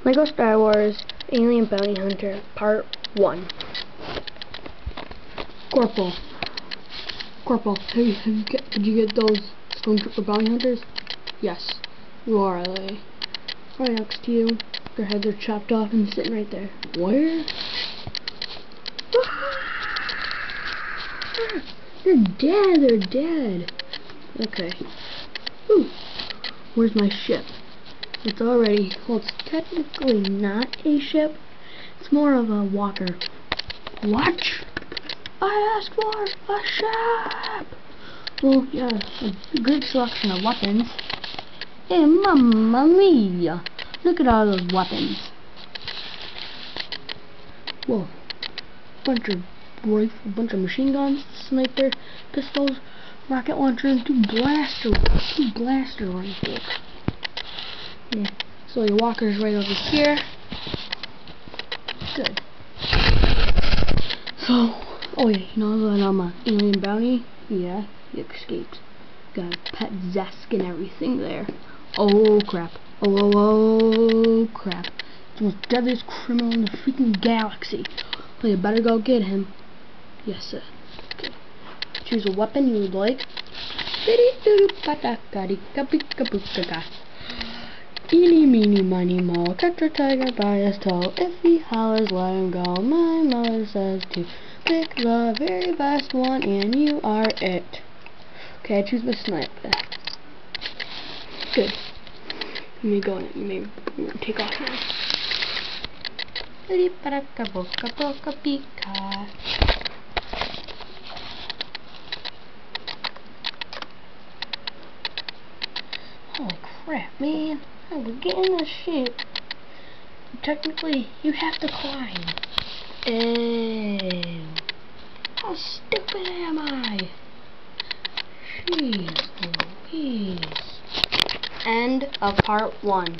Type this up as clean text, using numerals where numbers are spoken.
Lego Star Wars Alien Bounty Hunter Part 1. Corporal, did you get those Stormtrooper Bounty Hunters? Yes. You are, LA. Right next to you. Their heads are chopped off and sitting right there. Where? They're dead. Okay. Ooh. Where's my ship? It's already, well, it's technically not a ship. It's more of a walker. What? I asked for a ship! Well, yeah, a good selection of weapons. Hey, mamma mia! Look at all those weapons. Whoa. Bunch of machine guns, sniper, pistols, rocket launchers, two blaster rifles. Yeah. So your walker's right over here. Good. So, oh yeah, you know that I'm a alien bounty? Yeah, he escaped. Got a pet Zesk and everything there. Oh crap. Oh crap. It's the most deadliest criminal in the freaking galaxy. Well, you better go get him. Yes, sir. Okay. Choose a weapon you would like. Eeny, meeny, miny, moe, catch a tiger by his toe. If he hollers, let him go. My mother says to pick the very best one, and you are it. Okay, I choose the sniper. Good. Let me go in it. Let me take off now. Holy crap, man. How do we get in this ship? Technically, you have to climb. Ew. How stupid am I? Jeez Louise. End of part 1.